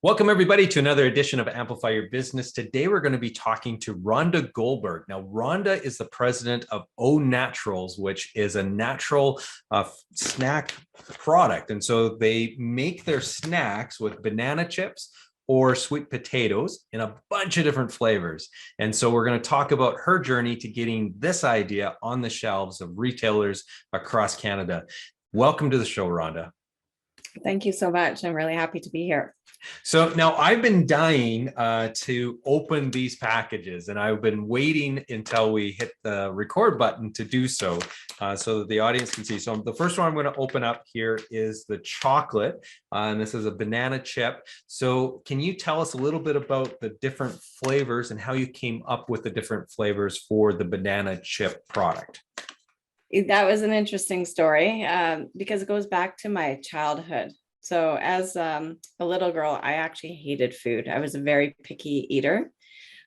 Welcome, everybody, to another edition of Amplify Your Business. Today, we're going to be talking to Rhonda Goldberg. Now, Rhonda is the president of Oh Naturals, which is a natural snack product. And so they make their snacks with banana chips or sweet potatoes in a bunch of different flavors. And so we're going to talk about her journey to getting this idea on the shelves of retailers across Canada. Welcome to the show, Rhonda. Thank you so much. I'm really happy to be here. So now I've been dying to open these packages, and I've been waiting until we hit the record button to do so, so that the audience can see. So the first one I'm going to open up here is the chocolate, and this is a banana chip. So can you tell us a little bit about the different flavors and how you came up with the different flavors for the banana chip product? That was an interesting story because it goes back to my childhood. So as a little girl, I actually hated food. I was a very picky eater.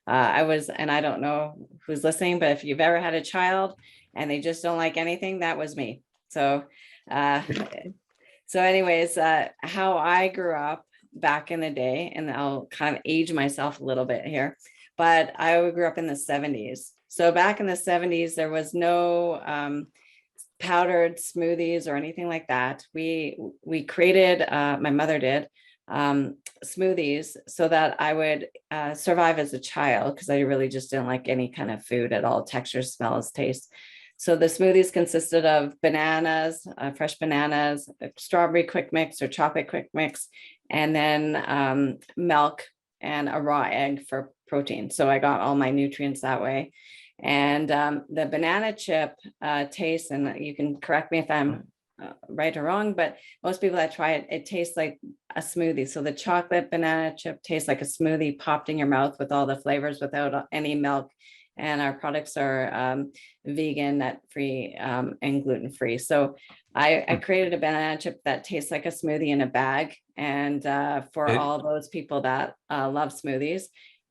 And I don't know who's listening, but if you've ever had a child and they just don't like anything, that was me. So anyways, how I grew up back in the day, and I'll kind of age myself a little bit here, but I grew up in the 70s. So back in the 70s, there was no powdered smoothies or anything like that. We created, my mother did, smoothies so that I would survive as a child, because I really just didn't like any kind of food at all, texture, smells, taste. So the smoothies consisted of bananas, fresh bananas, strawberry quick mix or chocolate quick mix, and then milk and a raw egg for protein. So I got all my nutrients that way. And the banana chip taste, and you can correct me if I'm right or wrong, but most people that try it, it tastes like a smoothie. So the chocolate banana chip tastes like a smoothie popped in your mouth with all the flavors without any milk. And our products are vegan, nut-free, and gluten-free. So I created a banana chip that tastes like a smoothie in a bag. And for all those people that love smoothies.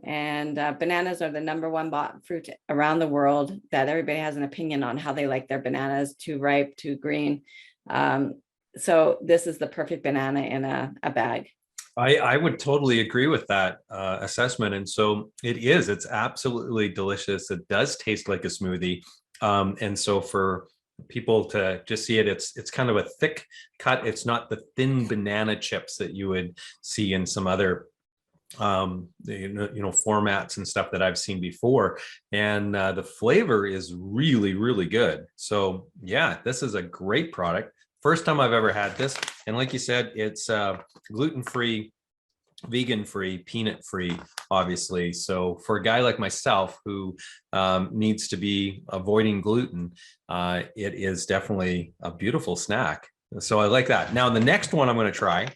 And bananas are the number one bought fruit around the world, that everybody has an opinion on how they like their bananas, too ripe, too green. So this is the perfect banana in a bag. I would totally agree with that assessment. And so it's absolutely delicious. It does taste like a smoothie. And so for people to just see it, it's kind of a thick cut. It's not the thin banana chips that you would see in some other formats and stuff that I've seen before. And the flavor is really, really good. So yeah, this is a great product. First time I've ever had this. And like you said, it's gluten-free, vegan-free, peanut-free, obviously. So for a guy like myself who needs to be avoiding gluten, it is definitely a beautiful snack. So I like that. Now, the next one I'm going to try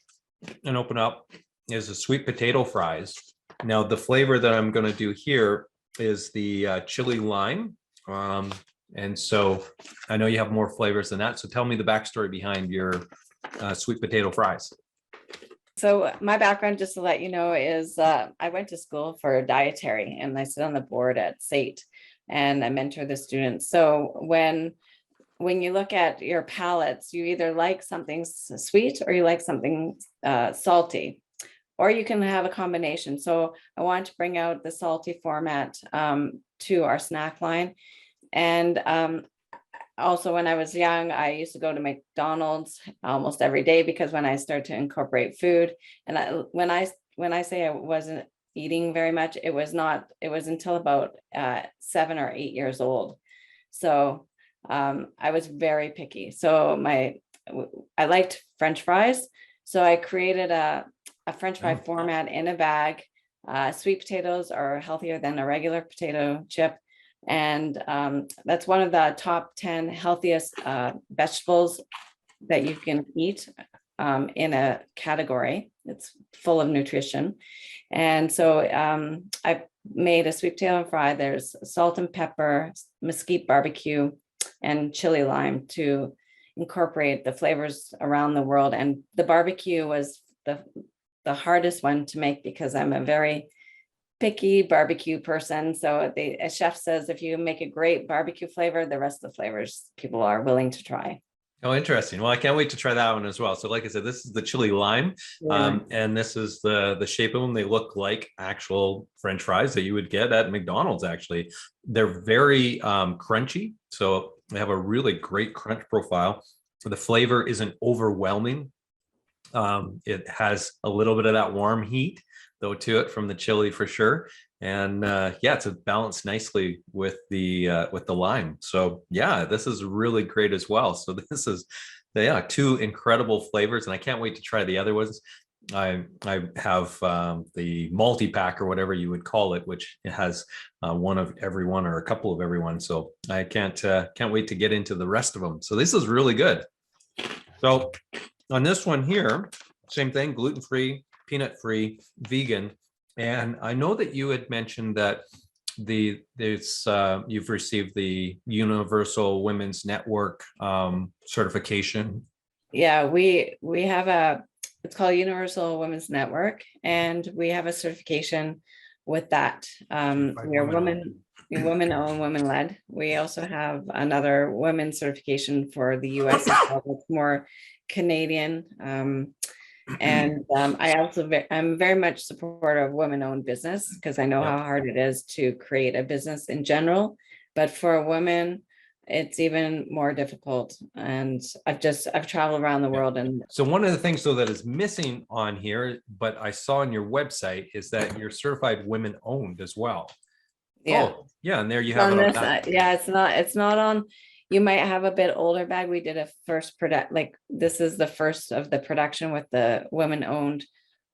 and open up is the sweet potato fries. Now, the flavor that I'm going to do here is the chili lime. And so I know you have more flavors than that. So tell me the backstory behind your sweet potato fries. So my background, just to let you know, is I went to school for dietary, and I sit on the board at SATE, and I mentor the students. So when you look at your palates, you either like something sweet or you like something salty, or you can have a combination. So I want to bring out the salty format to our snack line. And also, when I was young, I used to go to McDonald's almost every day, because when I started to incorporate food, and when I say I wasn't eating very much, it was until about 7 or 8 years old. So I was very picky. So I liked French fries. So I created a French fry format in a bag. Sweet potatoes are healthier than a regular potato chip. And that's one of the top 10 healthiest vegetables that you can eat in a category. It's full of nutrition. And so I made a sweet potato fry. There's salt and pepper, mesquite barbecue, and chili lime to incorporate the flavors around the world. And the barbecue was the hardest one to make, because I'm a very picky barbecue person. So a chef says, if you make a great barbecue flavor, the rest of the flavors people are willing to try. Oh, interesting. Well, I can't wait to try that one as well. So, like I said, this is the chili lime, Yeah. and this is the shape of them. They look like actual French fries that you would get at McDonald's. Actually, they're very crunchy, so they have a really great crunch profile. The flavor isn't overwhelming. It has a little bit of that warm heat though to it from the chili for sure. And yeah, it's balanced nicely with the lime. So yeah, this is really great as well. So this is yeah, two incredible flavors, and I can't wait to try the other ones. I have the multi-pack or whatever you would call it, which has one of every one or a couple of every one. So I can't wait to get into the rest of them. So this is really good. So on this one here, same thing, gluten-free, peanut-free, vegan. And I know that you had mentioned that you've received the Universal Women's Network certification. Yeah, we have it's called Universal Women's Network, and we have a certification with that. We are women owned, women led. We also have another women's certification for the US as well. It's more Canadian. I'm very much supportive of women owned business because I know Yep. how hard it is to create a business in general. But for a woman, it's even more difficult. And I've traveled around the Yeah. world, and So one of the things though that is missing on here, but I saw on your website, is that you're certified women owned as well. yeah. Oh, yeah, and there you have On it on this, that. yeah, it's not on, you might have a bit older bag. We did a first product, like this is the first of the production with the women owned.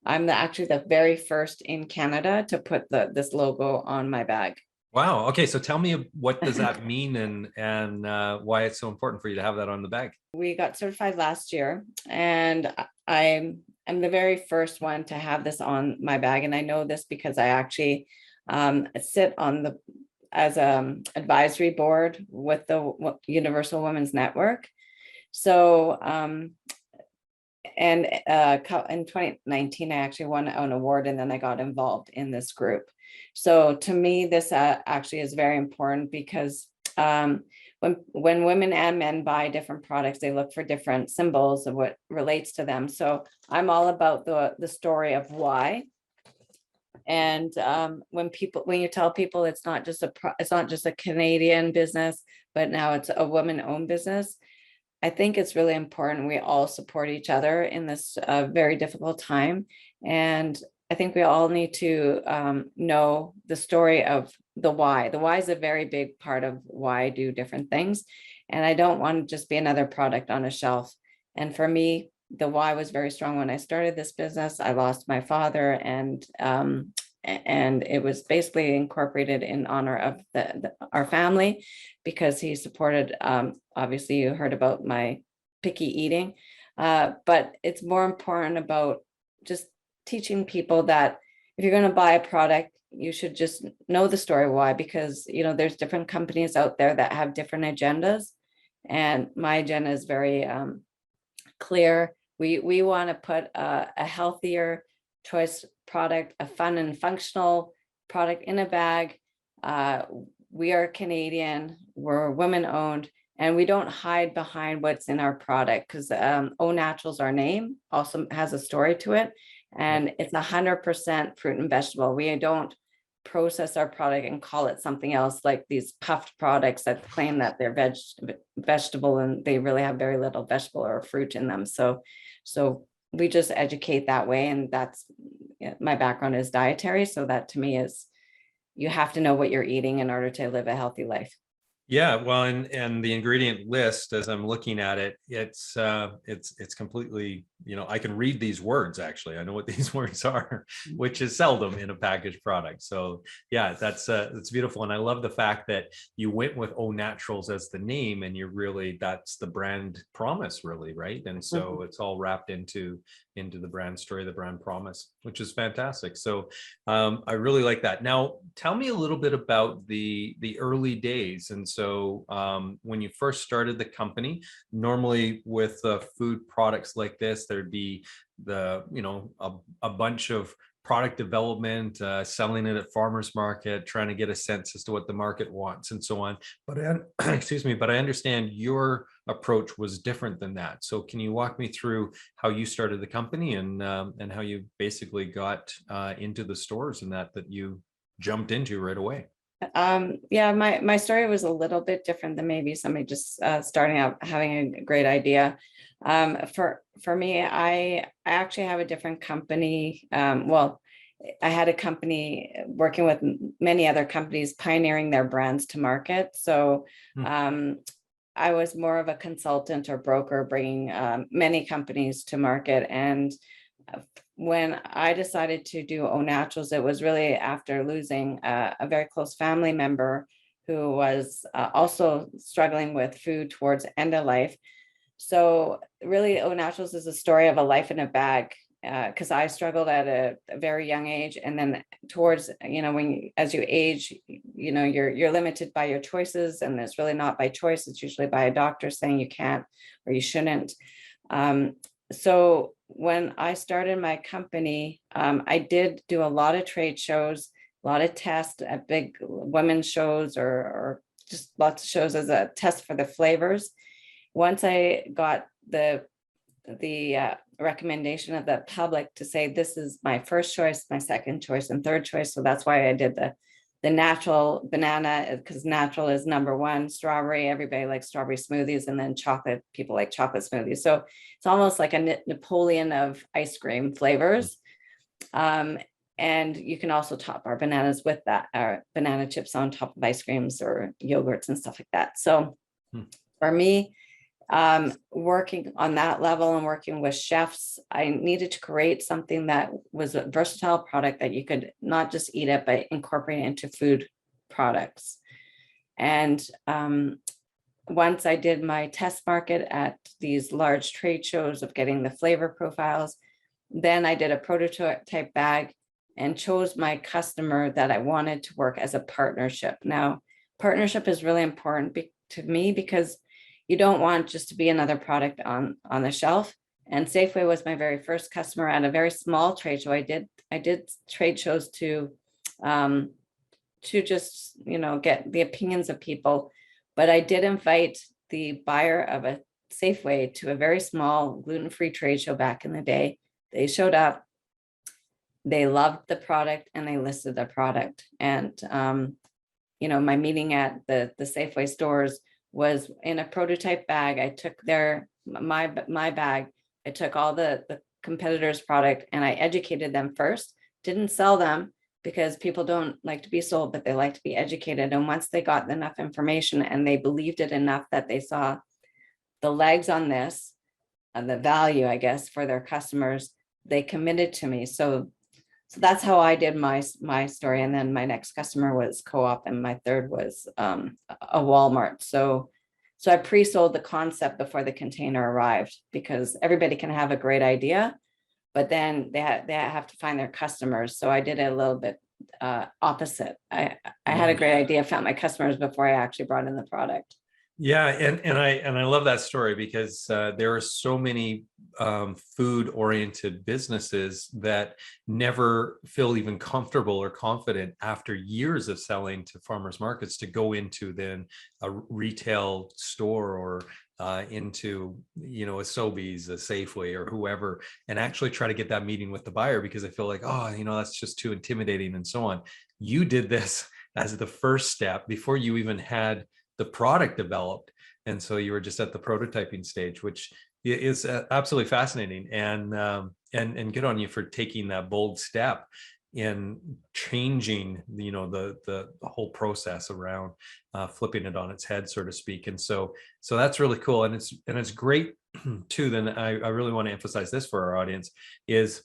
I'm actually the very first in Canada to put this logo on my bag. Wow. Okay, so tell me what does that mean, and why it's so important for you to have that on the bag. We got certified last year, and I'm the very first one to have this on my bag. And I know this because I actually sit on the as a advisory board with the Universal Women's Network. So and in 2019, I actually won an award, and then I got involved in this group. So to me, this actually is very important because when women and men buy different products, they look for different symbols of what relates to them. So I'm all about the story of why. And when you tell people it's not just a Canadian business, but now it's a woman-owned business, I think it's really important we all support each other in this very difficult time. And I think we all need to know the story of the why. The why is a very big part of why I do different things. And I don't want to just be another product on a shelf. And for me, the why was very strong when I started this business. I lost my father, and it was basically incorporated in honor of our family, because he supported, obviously you heard about my picky eating, but it's more important about just teaching people that if you're going to buy a product, you should just know the story why, because there's different companies out there that have different agendas, and my agenda is very clear. We want to put a healthier choice product, a fun and functional product in a bag. We are Canadian, we're women owned, and we don't hide behind what's in our product, because Au Naturals, our name, also has a story to it, and it's 100% fruit and vegetable. We don't process our product and call it something else, like these puffed products that claim that they're vegetable, and they really have very little vegetable or fruit in them. So we just educate that way, and that's my background is dietary. So that to me is, you have to know what you're eating in order to live a healthy life. Yeah, well, and the ingredient list, as I'm looking at it, it's completely, I can read these words. Actually, I know what these words are, which is seldom in a packaged product. So yeah, that's beautiful, and I love the fact that you went with Au Naturals as the name, and that's the brand promise, really, right? And so it's all wrapped into the brand story, the brand promise, which is fantastic. So I really like that. Now, tell me a little bit about the early days. And so when you first started the company, normally with food products like this, there'd be a bunch of product development, selling it at farmers market, trying to get a sense as to what the market wants and so on. But excuse me, but I understand your approach was different than that. So can you walk me through how you started the company and how you basically got into the stores and that you jumped into right away? Yeah, my story was a little bit different than maybe somebody just starting out having a great idea. For me, I actually have a different company. Well, I had a company working with many other companies pioneering their brands to market. So I was more of a consultant or broker bringing many companies to market. And when I decided to do Au Naturals, it was really after losing a very close family member who was also struggling with food towards end of life. So really, Au Naturals is a story of a life in a bag, because I struggled at a very young age, and then towards, as you age, you're limited by your choices, and it's really not by choice. It's usually by a doctor saying you can't or you shouldn't. So when I started my company, I did do a lot of trade shows, a lot of tests at big women's shows, or just lots of shows as a test for the flavors. Once I got the recommendation of the public to say, this is my first choice, my second choice, and third choice. So that's why I did the natural banana, because natural is number one. Strawberry, everybody likes strawberry smoothies, and then chocolate, people like chocolate smoothies. So it's almost like a Napoleon of ice cream flavors. And you can also top our bananas with that, or banana chips on top of ice creams or yogurts and stuff like that. So for me, working on that level and working with chefs, I needed to create something that was a versatile product that you could not just eat it, but incorporate it into food products. And once I did my test market at these large trade shows of getting the flavor profiles, then I did a prototype bag and chose my customer that I wanted to work as a partnership. Now, partnership is really important to me, because you don't want just to be another product on the shelf. And Safeway was my very first customer at a very small trade show. I did trade shows to just, get the opinions of people. But I did invite the buyer of a Safeway to a very small gluten-free trade show back in the day. They showed up, they loved the product, and they listed the product. And, my meeting at the Safeway stores was in a prototype bag. I took my bag, I took all the competitors' product, and I educated them first. Didn't sell them, because people don't like to be sold, but they like to be educated. And once they got enough information and they believed it enough that they saw the legs on this and the value, I guess, for their customers, they committed to me. So that's how I did my story. And then my next customer was Co-op, and my third was a Walmart. So I pre-sold the concept before the container arrived, because everybody can have a great idea, but then they have to find their customers. So I did it a little bit opposite. I had a great idea, found my customers before I actually brought in the product. Yeah, and I love that story, because there are so many food-oriented businesses that never feel even comfortable or confident after years of selling to farmers markets to go into then a retail store or into a Sobeys, a Safeway, or whoever, and actually try to get that meeting with the buyer, because I feel like, that's just too intimidating and so on. You did this as the first step before you even had the product developed, and so you were just at the prototyping stage, which is absolutely fascinating, and good on you for taking that bold step in changing the whole process around flipping it on its head, so to speak. And so that's really cool, and it's great too. Then I really want to emphasize this for our audience is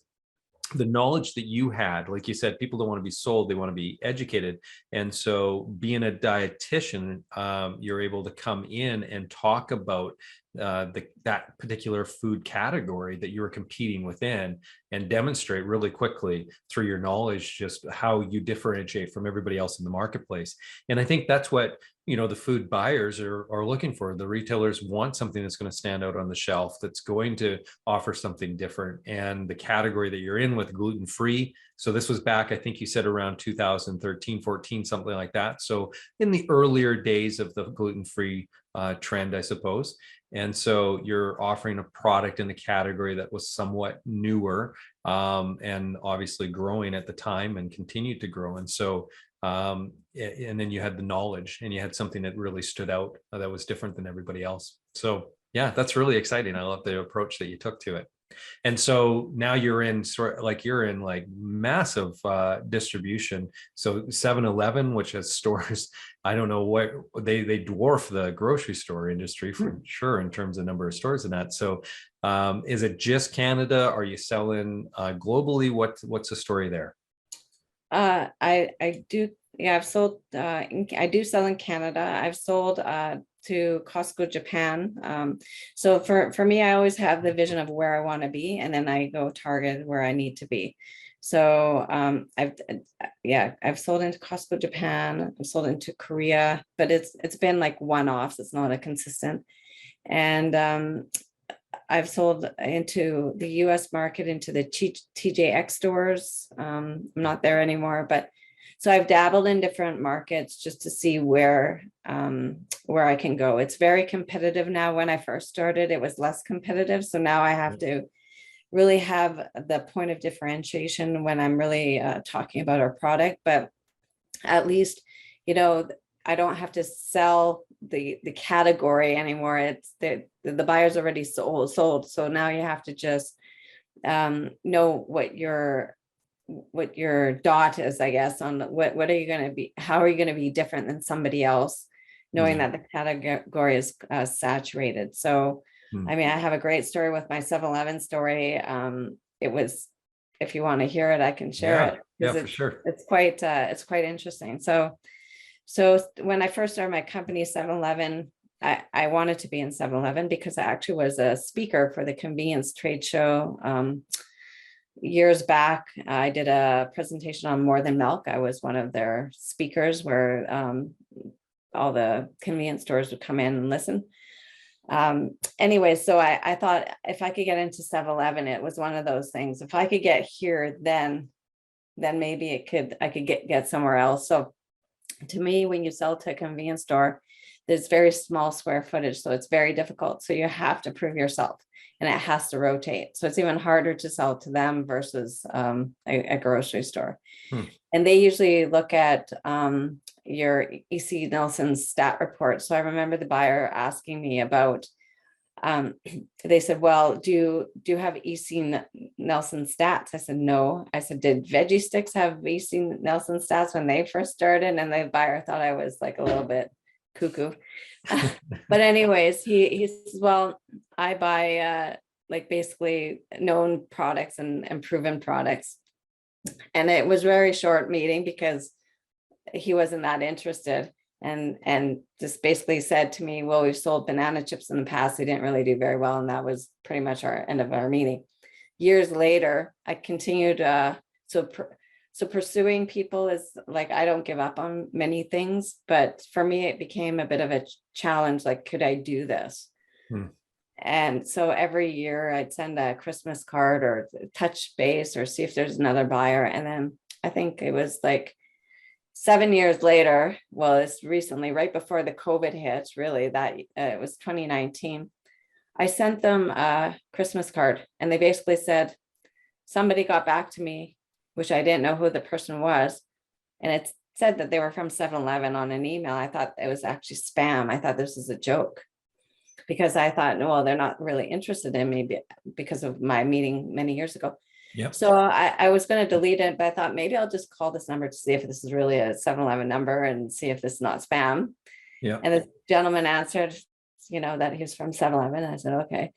the knowledge that you had. Like you said, people don't want to be sold, they want to be educated. And so being a dietitian, you're able to come in and talk about that particular food category that you were competing within, and demonstrate really quickly through your knowledge just how you differentiate from everybody else in the marketplace. And I think that's what the food buyers are looking for. The retailers want something that's going to stand out on the shelf, that's going to offer something different. And the category that you're in with gluten-free, so this was back, I think you said around 2013, 14, something like that. So in the earlier days of the gluten-free trend, I suppose. And so you're offering a product in the category that was somewhat newer, and obviously growing at the time and continued to grow. And so, and then you had the knowledge and you had something that really stood out, that was different than everybody else. So yeah, that's really exciting. I love the approach that you took to it. And so now you're in like massive distribution. So 7-Eleven, which has stores, I don't know what they dwarf the grocery store industry for sure in terms of number of stores and that. So is it just Canada? Are you selling globally? What's the story there? I do, yeah, I've sold, I do sell in Canada. I've sold to Costco Japan. So for me, I always have the vision of where I want to be, and then I go target where I need to be. So I've sold into Costco Japan, I've sold into Korea, but it's been like one-offs, it's not a consistent. And I've sold into the US market, into the TJX stores. I'm not there anymore, but so I've dabbled in different markets just to see where I can go. It's very competitive now. When I first started, it was less competitive. So now I have to really have the point of differentiation when I'm really talking about our product. But at least, you know, I don't have to sell the category anymore. It's the buyer's already sold. So now you have to just know what your dot is, I guess, on what are you going to be, how are you going to be different than somebody else, knowing that the category is saturated. So, I mean, I have a great story with my 7-Eleven story. It was, if you want to hear it, I can share it. Yeah, for sure. It's quite interesting. So when I first started my company, 7-Eleven, I wanted to be in 7-Eleven because I actually was a speaker for the convenience trade show. Years back, I did a presentation on More Than Milk. I was one of their speakers where all the convenience stores would come in and listen. Anyway, so I thought if I could get into 7-Eleven, it was one of those things. If I could get here, then maybe I could get somewhere else. So to me, when you sell to a convenience store, there's very small square footage, so it's very difficult. So you have to prove yourself, and it has to rotate. So it's even harder to sell to them versus a grocery store. And they usually look at your EC Nelson stat report. So I remember the buyer asking me about, they said, well, do you have EC Nelson stats? I said, no. I said, did Veggie Sticks have EC Nelson stats when they first started? And the buyer thought I was like a little bit cuckoo. But anyways, he says, well, I buy like basically known products and proven products. And it was very short meeting because he wasn't that interested, and just basically said to me, well, we've sold banana chips in the past, they didn't really do very well, and that was pretty much our end of our meeting. Years later, I continued so pursuing people is like, I don't give up on many things, but for me it became a bit of a challenge, like, could I do this? And so every year I'd send a Christmas card or touch base or see if there's another buyer. And then I think it was like 7 years later, well, it's recently, right before the COVID hit, really, that it was 2019, I sent them a Christmas card, and they basically said, somebody got back to me, which I didn't know who the person was, and it said that they were from 7-Eleven on an email. I thought it was actually spam. I thought this was a joke, because I thought, no, well, they're not really interested in me because of my meeting many years ago. Yep. So I was going to delete it, but I thought maybe I'll just call this number to see if this is really a 7-Eleven number and see if this is not spam. Yeah. And the gentleman answered, that he's from 7-Eleven. I said, okay.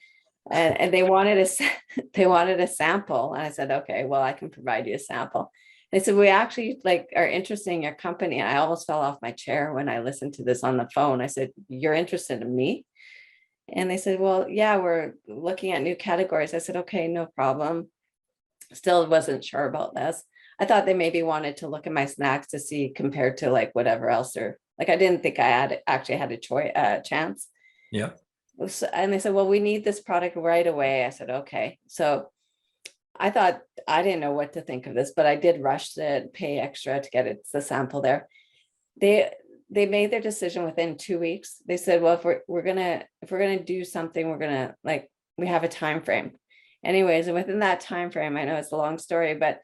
And they wanted a sample. And I said, okay, well, I can provide you a sample. They said, we actually are interested in your company. And I almost fell off my chair when I listened to this on the phone. I said, you're interested in me? And they said, well, yeah, we're looking at new categories. I said, okay, no problem. Still wasn't sure about this. I thought they maybe wanted to look at my snacks to see compared to like whatever else, or like, I didn't think I actually had a chance. Yeah. And they said, well, we need this product right away. I said, okay. So I thought, I didn't know what to think of this, but I did rush to pay extra to get the sample there. they made their decision within 2 weeks. They said, well, if we're gonna do something, we're gonna like, we have a time frame. Anyways, and within that time frame, I know it's a long story, but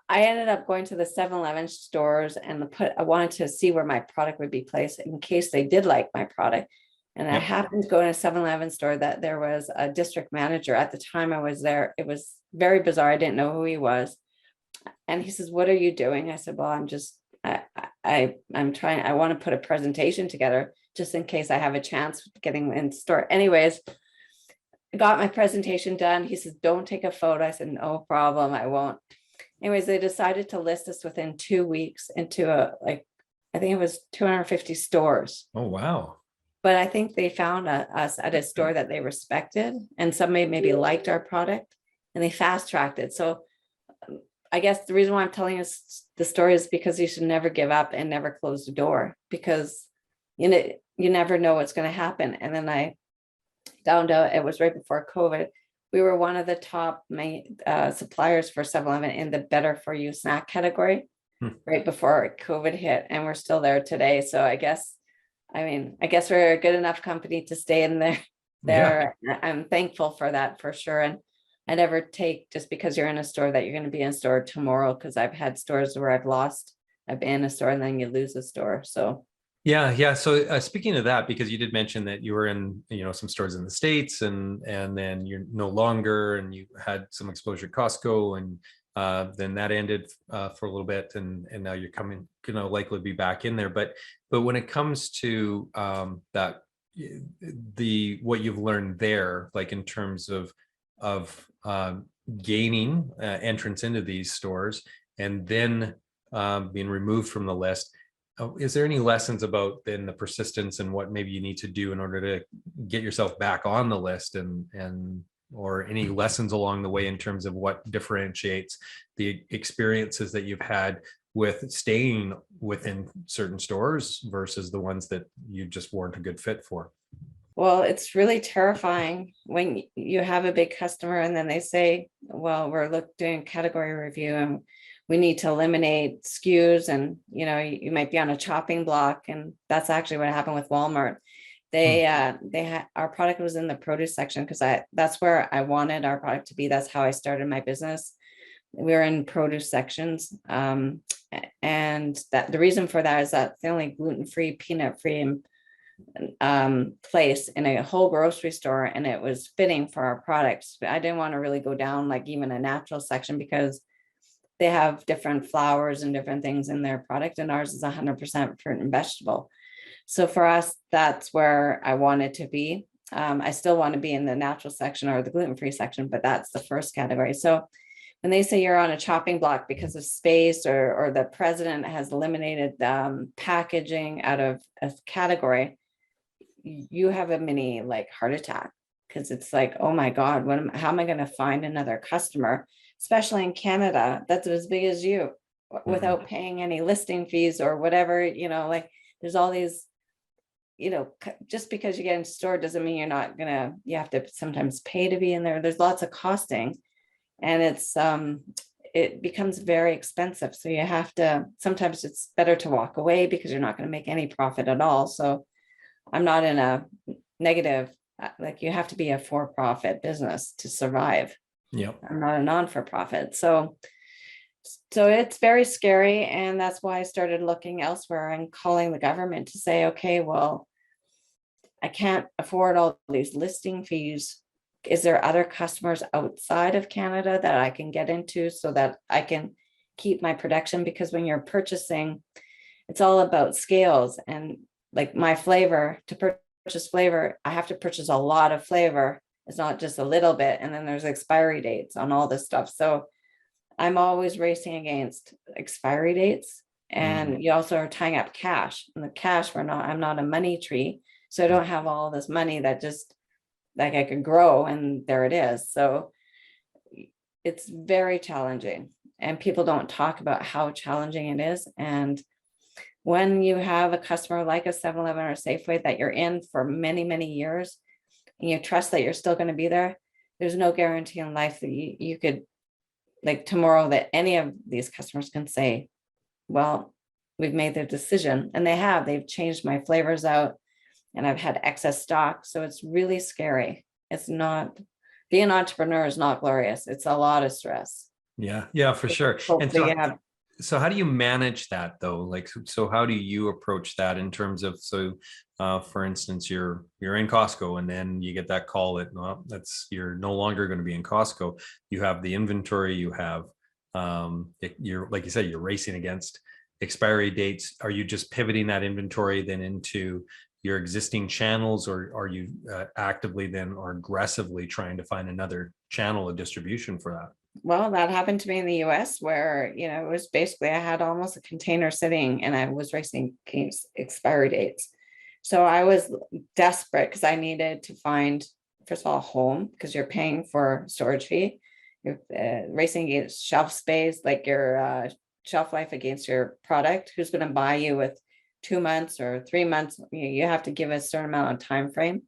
I ended up going to the 7-Eleven stores and I wanted to see where my product would be placed in case they did like my product. And I Yep. happened to go in a 7-Eleven store that there was a district manager at the time I was there. It was very bizarre. I didn't know who he was. And he says, what are you doing? I said, well, I'm trying, I want to put a presentation together just in case I have a chance of getting in store. Anyways, I got my presentation done. He says, don't take a photo. I said, no problem, I won't. Anyways, they decided to list us within 2 weeks into I think it was 250 stores. Oh, wow. But I think they found us at a store that they respected and somebody maybe liked our product and they fast tracked it. So I guess the reason why I'm telling us the story is because you should never give up and never close the door, because you never know what's going to happen. And then I found out it was right before COVID. We were one of the top suppliers for 7-Eleven in the better for you snack category right before COVID hit, and we're still there today. So I guess we're a good enough company to stay in there. Yeah. I'm thankful for that for sure. And I never take just because you're in a store that you're going to be in a store tomorrow, because I've had stores where I've been in a store and then you lose a store. So Yeah. So speaking of that, because you did mention that you were in, some stores in the States and then you're no longer, and you had some exposure at Costco, and then that ended for a little bit, and now you're gonna likely be back in there. But when it comes to that, what you've learned there, like in terms of gaining entrance into these stores and then being removed from the list. Is there any lessons about then the persistence and what maybe you need to do in order to get yourself back on the list, and or any lessons along the way in terms of what differentiates the experiences that you've had with staying within certain stores versus the ones that you just weren't a good fit for? well, it's really terrifying when you have a big customer and then they say, well, we're doing category review and we need to eliminate SKUs, and you might be on a chopping block. And that's actually what happened with Walmart. They had our product was in the produce section because that's where I wanted our product to be. That's how I started my business. We were in produce sections. And that the reason for that is that it's the only gluten-free, peanut-free place in a whole grocery store, and it was fitting for our products. But I didn't want to really go down like even a natural section because they have different flours and different things in their product, and ours is 100% fruit and vegetable. So for us, that's where I wanted to be. I still want to be in the natural section or the gluten-free section, but that's the first category. So when they say you're on a chopping block because of space, or the president has eliminated packaging out of a category, you have a mini heart attack, because it's like, oh my God, how am I going to find another customer, especially in Canada that's as big as you, without paying any listing fees or whatever, there's all these, just because you get in store doesn't mean you have to sometimes pay to be in there. There's lots of costing, and it becomes very expensive. So you have to, sometimes it's better to walk away because you're not going to make any profit at all. So I'm not in a negative, you have to be a for-profit business to survive. Yep. I'm not a non-for-profit. So it's very scary. And that's why I started looking elsewhere and calling the government to say, okay, well, I can't afford all these listing fees. Is there other customers outside of Canada that I can get into so that I can keep my production? Because when you're purchasing, it's all about scales. And like my flavor, to purchase flavor, I have to purchase a lot of flavor. It's not just a little bit. And then there's expiry dates on all this stuff. So I'm always racing against expiry dates. And you also are tying up cash. And the cash, I'm not a money tree. So I don't have all this money that just I could grow, and there it is. So it's very challenging, and people don't talk about how challenging it is. And when you have a customer like a 7-Eleven or Safeway that you're in for many, many years, and you trust that you're still going to be there, there's no guarantee in life that you could, tomorrow, that any of these customers can say, well, we've made the decision, and they've changed my flavors out, and I've had excess stock. So it's really scary. It's not, being an entrepreneur is not glorious. It's a lot of stress. Yeah, for sure. And Hopefully so you have, so how do you manage that though? Like, so how do you approach that in terms of, for instance, you're in Costco and then you get that call that, well, you're no longer going to be in Costco. You have the inventory, you have, you're, like you said, you're racing against expiry dates. Are you just pivoting that inventory then into your existing channels, or are you actively then or aggressively trying to find another channel of distribution for that? well, that happened to me in the US where, it was basically, I had almost a container sitting and I was racing against expiry dates. So I was desperate because I needed to find, first of all, a home, because you're paying for storage fee. You're racing against shelf space, like your shelf life against your product. Who's going to buy you with 2 months or 3 months? You have to give a certain amount of time frame.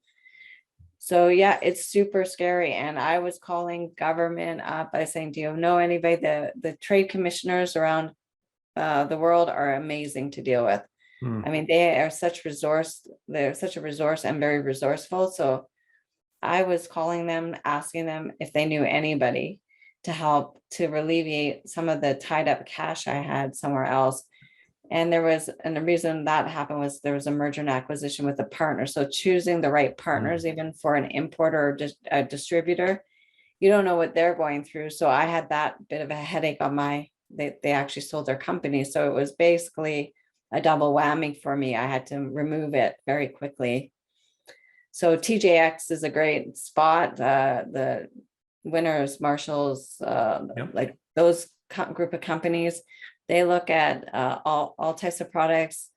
So yeah, it's super scary. And I was calling government up by saying, do you know anybody? The trade commissioners around the world are amazing to deal with. Hmm. I mean, they're such a resource and very resourceful. So I was calling them, asking them if they knew anybody to help to alleviate some of the tied up cash I had somewhere else. And the reason that happened was there was a merger and acquisition with a partner. So choosing the right partners, even for an importer or just a distributor, you don't know what they're going through. So I had that bit of a headache on they actually sold their company. So it was basically a double whammy for me. I had to remove it very quickly. So TJX is a great spot. The Winners, Marshalls, Yep. like those group of companies, they look at all types of products.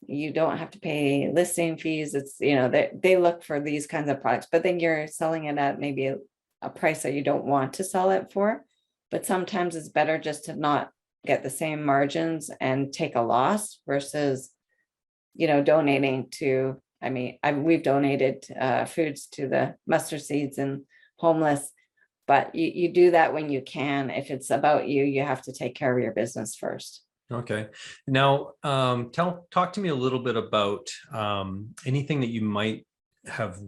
You don't have to pay listing fees. It's, they look for these kinds of products, but then you're selling it at maybe a price that you don't want to sell it for. But sometimes it's better just to not get the same margins and take a loss versus, donating to, we've donated foods to the mustard seeds and homeless, but you do that when you can. If it's about you, you have to take care of your business first. Okay. Now, talk to me a little bit about anything that you might have,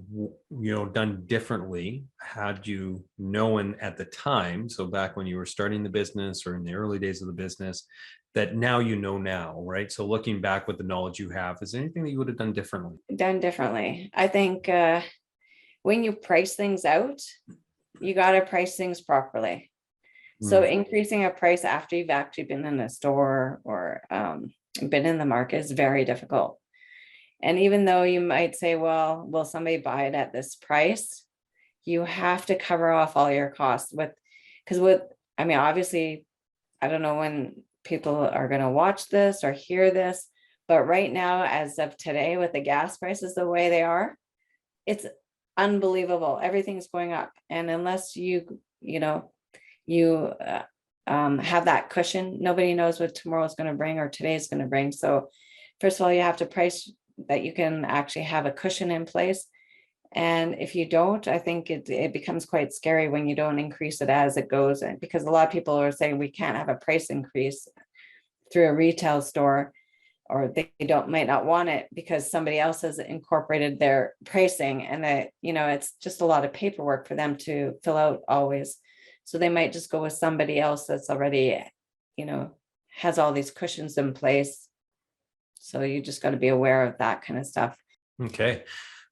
done differently had you known at the time. So back when you were starting the business or in the early days of the business, that now now, right? So looking back with the knowledge you have, is there anything that you would have done differently? Done differently. I think when you price things out, you got to price things properly. So increasing a price after you've actually been in a store or been in the market is very difficult. And even though you might say, well, will somebody buy it at this price? You have to cover off all your costs obviously, I don't know when people are going to watch this or hear this, but right now, as of today, with the gas prices the way they are, it's unbelievable. Everything's going up. And unless you have that cushion, nobody knows what tomorrow's going to bring or today's going to bring. So first of all, you have to price that you can actually have a cushion in place. And if you don't, I think it becomes quite scary when you don't increase it as it goes. And because a lot of people are saying we can't have a price increase through a retail store, or they might not want it because somebody else has incorporated their pricing, and that, it's just a lot of paperwork for them to fill out always. So they might just go with somebody else that's already, has all these cushions in place. So you just got to be aware of that kind of stuff. Okay.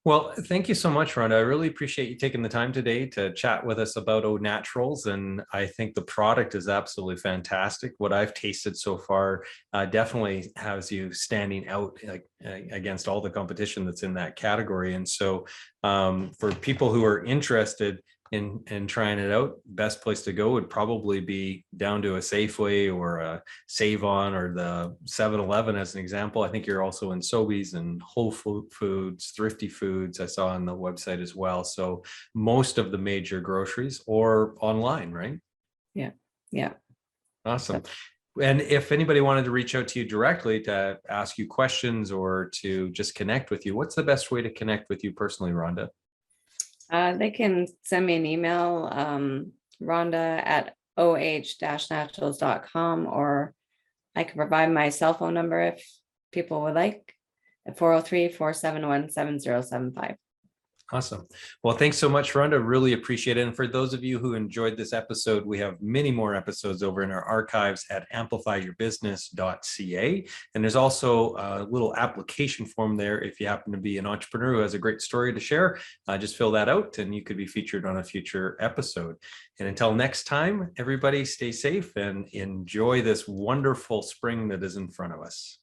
Well, thank you so much, Rhonda. I really appreciate you taking the time today to chat with us about Oh Naturals. And I think the product is absolutely fantastic. What I've tasted so far definitely has you standing out against all the competition that's in that category. And so for people who are interested in trying it out, best place to go would probably be down to a Safeway or a Save On or the 7-Eleven as an example. I think you're also in Sobeys and Whole Foods, Thrifty Foods, I saw on the website as well. So most of the major groceries or online, right? Yeah. Awesome. And if anybody wanted to reach out to you directly to ask you questions or to just connect with you, what's the best way to connect with you personally, Rhonda? They can send me an email, Rhonda at oh-naturals.com, or I can provide my cell phone number if people would like, at 403-471-7075. Awesome. Well, thanks so much, Rhonda. Really appreciate it. And for those of you who enjoyed this episode, we have many more episodes over in our archives at amplifyyourbusiness.ca. And there's also a little application form there. If you happen to be an entrepreneur who has a great story to share, just fill that out and you could be featured on a future episode. And until next time, everybody stay safe and enjoy this wonderful spring that is in front of us.